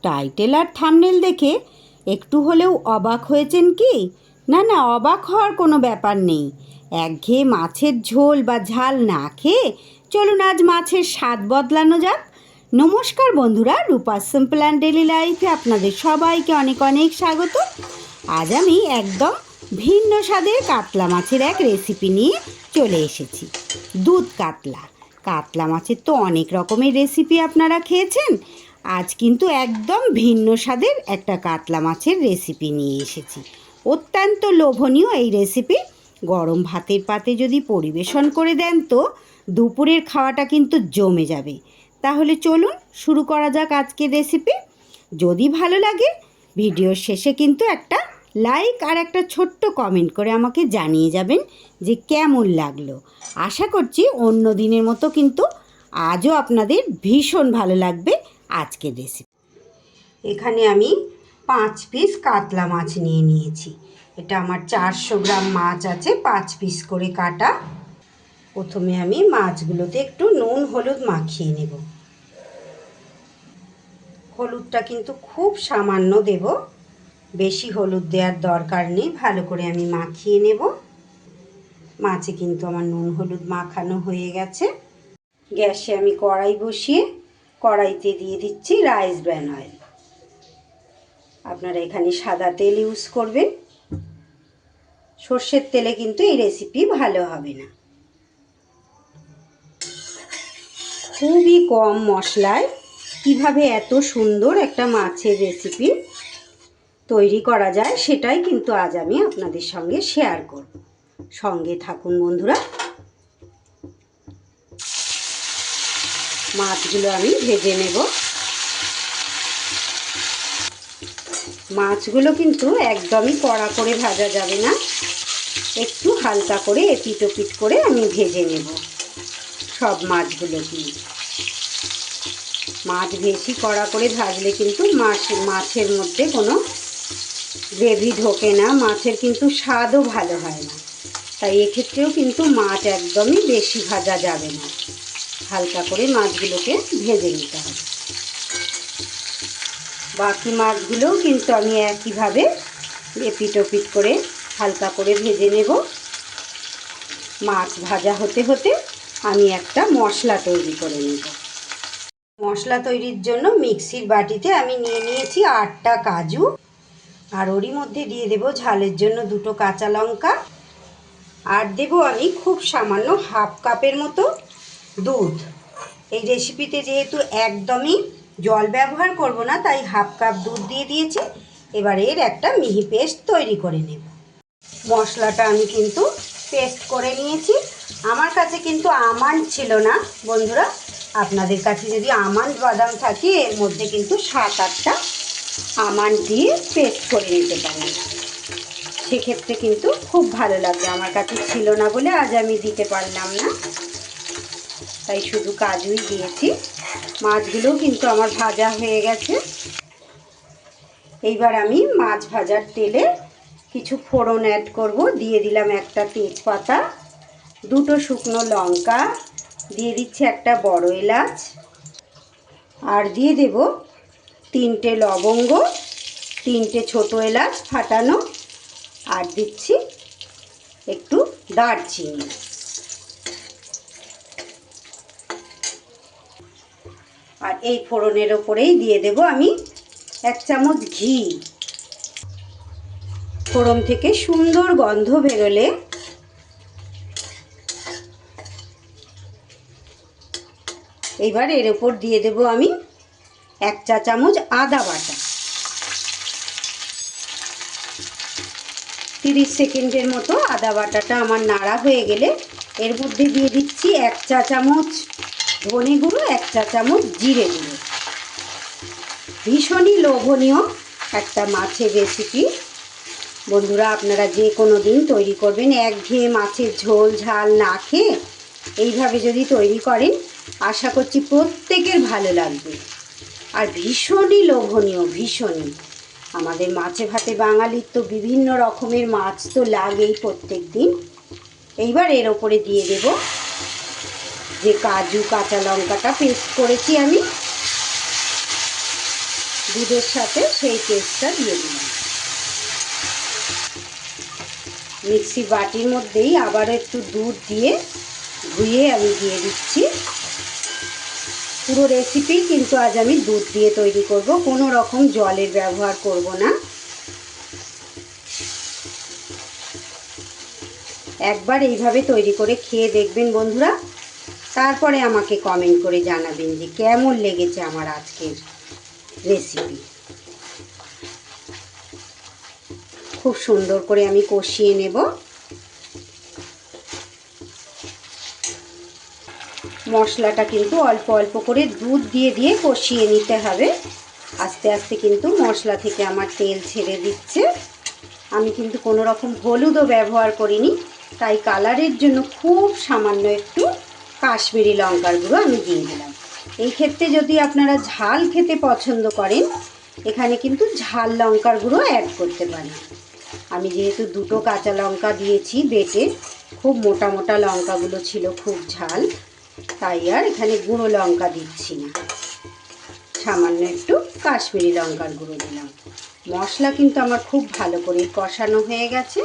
Title আর thumbnail দেখে একটু হলেও অবাক হয়েছেন কি? না না, অবাক হওয়ার কোনো ব্যাপার নেই। একঘেয়ে মাছের ঝোল বা ঝাল না খেয়ে চলুন আজ মাছের স্বাদ বদলানো যাক। নমস্কার বন্ধুরা, রূপা সিম্পল অ্যান্ড ডেলি লাইফে আপনাদের সবাইকে অনেক অনেক স্বাগত। আজ আমি একদম ভিন্ন স্বাদের কাতলা মাছের এক রেসিপি নিয়ে চলে এসেছি। দুধ কাতলা। কাতলা মাছের তো অনেক রকমের রেসিপি আপনারা খেয়েছেন, আজ কিন্তু একদম ভিন্ন স্বাদের একটা কাতলা মাছের রেসিপি নিয়ে এসেছি। অত্যন্ত লোভনীয় এই রেসিপি। গরম ভাতের পাতে যদি পরিবেশন করে দেন তো দুপুরের খাওয়াটা কিন্তু জমে যাবে। তাহলে চলুন শুরু করা যাক আজকের রেসিপি। যদি ভালো লাগে ভিডিওর শেষে কিন্তু একটা লাইক আর একটা ছোট্ট কমেন্ট করে আমাকে জানিয়ে যাবেন যে কেমন লাগলো। আশা করছি অন্য দিনের মতো কিন্তু আজও আপনাদের ভীষণ ভালো লাগবে আজকের রেসিপি। এখানে আমি 5 পিস কাতলা মাছ নিয়ে নিয়েছি। এটা আমার 400 গ্রাম মাছ আছে, 5 পিস করে কাটা। প্রথমে আমি মাছগুলোতে একটু নুন হলুদ মাখিয়ে নেব। হলুদটা কিন্তু খুব সামান্য দেব, বেশি হলুদ দেওয়ার দরকার নেই। ভালো করে আমি মাখিয়ে নেব। মাছে কিন্তু আমার নুন হলুদ মাখানো হয়ে গেছে। গ্যাসে আমি কড়াই বসিয়ে কড়াইতে দিয়ে দিচ্ছি রাইস ব্র্যান অয়েল। আপনারা এখানে সাদা তেল ইউজ করবেন, সর্ষের তেলে কিন্তু এই রেসিপি ভালো হবে না। খুবই কম মশলায় কিভাবে এত সুন্দর একটা মাছের রেসিপি তৈরি করা যায় সেটাই কিন্তু আজ আমি আপনাদের সঙ্গে শেয়ার করব। সঙ্গে থাকুন বন্ধুরা। মাছগুলো আমি ভেজে নেব। মাছগুলো কিন্তু একদমই কড়া করে ভাজা যাবে না, একটু হালকা করে এপিট ওপিট করে আমি ভেজে নেব সব মাছগুলো। মাছ বেশি কড়া করে ভাজলে কিন্তু মাছের মধ্যে কোনো গ্রেভি ঢোকে না, মাছের কিন্তু স্বাদও ভালো হয় না। তাই এক্ষেত্রেও কিন্তু মাছ একদমই বেশি ভাজা যাবে না, হালকা করে মাছগুলোকে ভেজে নিতে হবে। বাকি মাছগুলোও কিন্তু আমি একইভাবে এপিট ওপিট করে হালকা করে ভেজে নেব। মাছ ভাজা হতে হতে আমি একটা মশলা তৈরি করে নেব। মশলা তৈরির জন্য মিক্সির বাটিতে আমি নিয়ে নিয়েছি 8টা কাজু, আর ওরই মধ্যে দিয়ে দেব ঝালের জন্য 2টো কাঁচা লঙ্কা, আর দেব আমি খুব সামান্য হাফ কাপের মতো দুধ। এই রেসিপিতে যেহেতু একদমই জল ব্যবহার করব না, তাই হাফ কাপ দুধ দিয়ে দিয়েছি। এবার এর একটা মিহি পেস্ট তৈরি করে নেব। মশলাটা আমি কিন্তু পেস্ট করে নিয়েছি। আমার কাছে কিন্তু আমন্ড ছিল না বন্ধুরা, আপনাদের কাছে যদি আমন্ড বাদাম থাকে এর মধ্যে কিন্তু 7-8টা আমন্ড দিয়ে পেস্ট করে নিতে পারেন, সেক্ষেত্রে কিন্তু খুব ভালো লাগবে। আমার কাছে ছিল না বলে আজ আমি দিতে পারলাম না, তাই শুধু কাজুই দিয়েছি। মাছগুলোও কিন্তু আমার ভাজা হয়ে গেছে। এইবার আমি মাছ ভাজার তেলে কিছু ফোড়ন অ্যাড করব। দিয়ে দিলাম একটা তেজপাতা, 2টো শুকনো লঙ্কা, দিয়ে দিচ্ছি একটা বড় এলাচ, আর দিয়ে দেব 3টে লবঙ্গ, 3টে ছোট এলাচ ফাটানো, আর দিচ্ছি একটু দারচিনি। আর এই ফোড়নের ওপরেই দিয়ে দেব আমি 1 চামচ ঘি। ফোড়ন থেকে সুন্দর গন্ধ বেরোলে এবার এর ওপর দিয়ে দেব আমি 1 চা চামচ আদা বাটা। 30 সেকেন্ডের মতো আদা বাটাটা আমার নাড়া হয়ে গেলে এর মধ্যে দিয়ে দিচ্ছি 1 চা চামচ ধনে গুঁড়ো, 1 চা চামচ জিরে গুঁড়ো। ভীষণই লোভনীয় একটা মাছের রেসিপি বন্ধুরা। আপনারা যে কোনো দিন তৈরি করবেন, একঘেয়ে মাছের ঝোল ঝাল না খেয়ে এইভাবে যদি তৈরি করেন আশা করছি প্রত্যেকের ভালো লাগবে। আর ভীষণই লোভনীয়, ভীষণই। আমাদের মাছে ভাতে বাঙালির তো বিভিন্ন রকমের মাছ তো লাগেই প্রত্যেক দিন। এইবার এর ওপরে দিয়ে দেব যে কাজু কাঁচা লঙ্কাটা পেস্ট করেছি আমি, দুধের সাথে সেই পেস্টটা দিয়ে দিলাম। মিক্সি বাটির মধ্যেই আবারও একটু দুধ দিয়ে ধুয়ে আমি দিয়ে দিচ্ছি। পুরো রেসিপি কিন্তু আজ আমি দুধ দিয়ে তৈরি করব, কোনো রকম জলের ব্যবহার করব না। একবার এইভাবে তৈরি করে খেয়ে দেখবেন বন্ধুরা, তারপরে আমাকে কমেন্ট করে জানাবেন যে কেমন লেগেছে আমার আজকের রেসিপি। খুব সুন্দর করে আমি কষিয়ে নেব। মশলাটা কিন্তু অল্প অল্প করে দুধ দিয়ে দিয়ে কষিয়ে নিতে হবে। আস্তে আস্তে কিন্তু মশলা থেকে আমার তেল ছেড়ে দিচ্ছে। আমি কিন্তু কোনো রকম হলুদও ব্যবহার করিনি, তাই কালারের জন্য খুব সামান্য একটু কাশ্মীরি লঙ্কার গুঁড়ো আমি দিয়ে দিলাম। এই ক্ষেত্রে যদি আপনারা ঝাল খেতে পছন্দ করেন, এখানে কিন্তু ঝাল লঙ্কার গুঁড়ো অ্যাড করতে পারেন। আমি যেহেতু দুটো কাঁচা লঙ্কা দিয়েছি বেটে, খুব মোটা মোটা লঙ্কাগুলো ছিল, খুব ঝাল, তাই আর এখানে গুঁড়ো লঙ্কা দিচ্ছি না, সামান্য একটু কাশ্মীরি লঙ্কার গুঁড়ো দিলাম। মশলা কিন্তু আমার খুব ভালো করে কষানো হয়ে গেছে।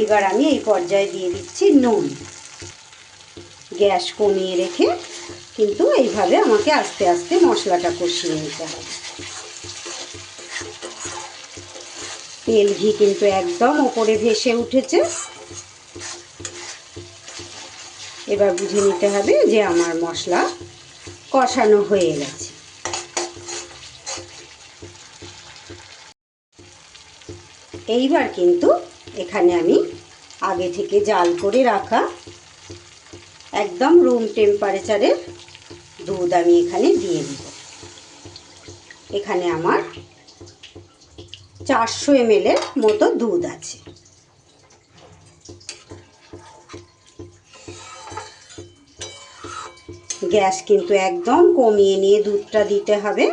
এবার আমি এই পর্যায়ে দিয়ে দিচ্ছি নুন। গ্যাস কমিয়ে রেখে কিন্তু এইভাবে আমাকে আস্তে আস্তে মশলাটা কষিয়ে নিতে হবে। তেল ঘি কিন্তু একদম ওপরে ভেসে উঠেছে। এবার বুঝে নিতে হবে যে আমার মশলা কষানো হয়ে গেছে। এইবার কিন্তু এখানে আমি আগে থেকে জাল করে রাখা একদম রুম টেম্পারেচারের দুধ আমি এখানে দিয়ে দেব। এখানে আমার 400 ml মতো দুধ আছে। গ্যাস কিন্তু একদম কমিয়ে নিয়ে দুধটা দিতে হবে।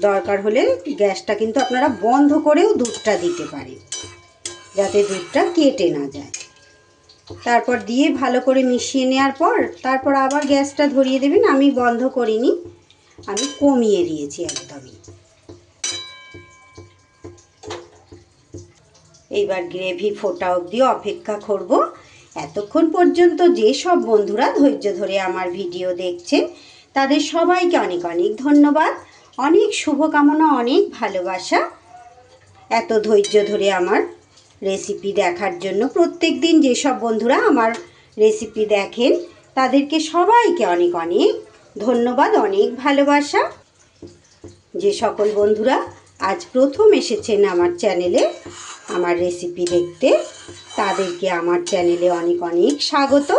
দরকার হলে গ্যাসটা কিন্তু আপনারা বন্ধ করেও দুধটা দিতে পারেন, যাতে দুধটা কেটে না যায়। তারপর দিয়ে ভালো করে মিশিয়ে নেওয়ার পর তারপর আবার গ্যাসটা ধরিয়ে দেবেন। আমি বন্ধ করিনি, আমি কমিয়ে দিয়েছি একদমই। এইবার গ্রেভি ফোটা অবধি অপেক্ষা করব। এতক্ষণ পর্যন্ত যেসব বন্ধুরা ধৈর্য ধরে আমার ভিডিও দেখছেন, তাদের সবাইকে অনেক অনেক ধন্যবাদ, অনেক শুভকামনা, অনেক ভালোবাসা। এত ধৈর্য ধরে আমার রেসিপি দেখার জন্য প্রত্যেক দিন যেসব বন্ধুরা আমার রেসিপি দেখেন, তাদেরকে সবাইকে অনেক অনেক ধন্যবাদ, অনেক ভালোবাসা। যে সকল বন্ধুরা আজ প্রথম এসেছেন আমার চ্যানেলে আমার রেসিপি দেখতে, তাদেরকে আমার চ্যানেলে অনেক অনেক স্বাগত।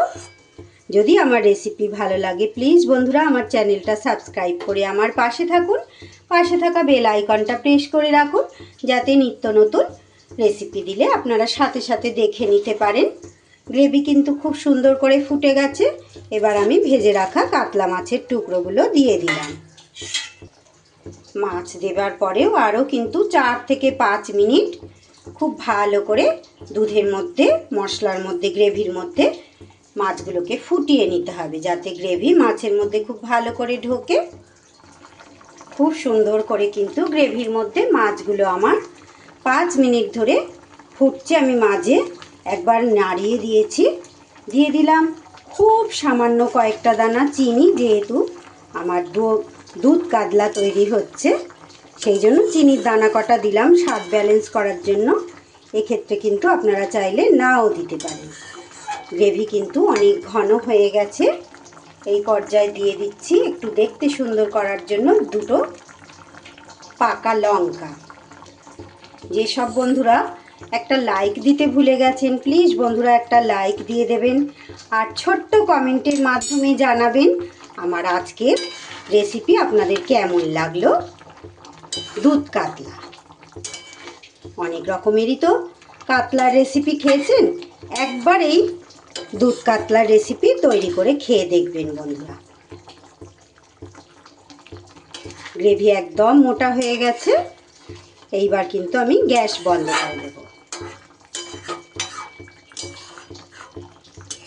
যদি আমার রেসিপি ভালো লাগে প্লিজ বন্ধুরা আমার চ্যানেলটা সাবস্ক্রাইব করে আমার পাশে থাকুন। পাশে থাকা বেল আইকনটা প্রেস করে রাখুন, যাতে নিত্য নতুন রেসিপি দিলে আপনারা সাথে সাথে দেখে নিতে পারেন। গ্রেভি কিন্তু খুব সুন্দর করে ফুটে গেছে। এবার আমি ভেজে রাখা কাতলা মাছের টুকরোগুলো দিয়ে দিলাম। মাছ দেবার পরেও আরও কিন্তু 4 থেকে 5 মিনিট খুব ভালো করে দুধের মধ্যে, মশলার মধ্যে, গ্রেভির মধ্যে মাছগুলোকে ফুটিয়ে নিতে হবে, যাতে গ্রেভি মাছের মধ্যে খুব ভালো করে ঢোকে। খুব সুন্দর করে কিন্তু গ্রেভির মধ্যে মাছগুলো আমার 5 মিনিট ধরে ফুটছে। আমি মাঝে একবার নাড়িয়ে দিয়েছি, দিয়ে দিলাম খুব সামান্য কয়েকটা দানা চিনি। যেহেতু আমার দুধ কাতলা তৈরি হচ্ছে, সেই জন্য চিনির দানা কটা দিলাম স্বাদ ব্যালেন্স করার জন্য। এক্ষেত্রে কিন্তু আপনারা চাইলে নাও দিতে পারেন। গ্রেভি কিন্তু অনেক ঘন হয়ে গেছে। এই পর্যায়ে দিয়ে দিচ্ছি একটু দেখতে সুন্দর করার জন্য 2টো পাকা লঙ্কা। যেসব বন্ধুরা একটা লাইক দিতে ভুলে গেছেন, প্লিজ বন্ধুরা একটা লাইক দিয়ে দেবেন, আর ছোট্ট কমেন্টের মাধ্যমে জানাবেন আমার আজকের রেসিপি আপনাদের কেমন লাগলো। দুধ কাতলা, অনেক রকমেরই তো কাতলার রেসিপি খেয়েছেন, একবার এই দুধ কাতলার রেসিপি তৈরি করে খেয়ে দেখবেন বন্ধুরা। গ্রেভি একদম মোটা হয়ে গেছে। এইবার কিন্তু আমি গ্যাস বন্ধ করে দেব।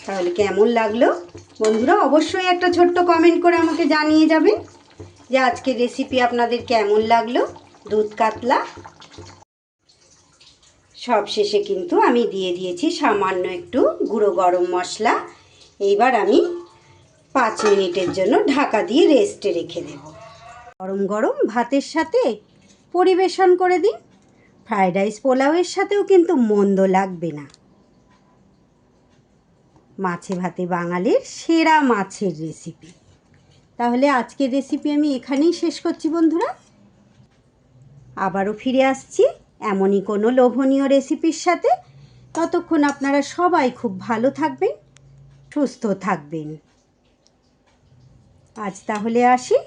তাহলে কেমন লাগলো বন্ধুরা অবশ্যই একটা ছোট্ট কমেন্ট করে আমাকে জানিয়ে যাবেন। যে আজকের রেসিপি আপনাদের কেমন লাগলো। দুধ কাতলা সব শেষে কিন্তু আমি দিয়ে দিয়েছি সামান্য একটু গুঁড়ো গরম মশলা। এইবার আমি 5 মিনিটের জন্য ঢাকা দিয়ে রেস্টে রেখে দেব। গরম গরম ভাতের সাথে পরিবেশন করে দিন। ফ্রাইড রাইস পোলাওয়ের সাথেও কিন্তু মন্দ লাগবে না। মাছে ভাতে বাঙালির সেরা মাছের রেসিপি। তাহলে আজকের রেসিপি আমি এখানেই শেষ করছি বন্ধুরা। আবারও ফিরে আসছি এমনই কোনো লোভনীয় রেসিপির সাথে। ততক্ষণ আপনারা সবাই খুব ভালো থাকবেন, সুস্থ থাকবেন। আজ তাহলে আসি।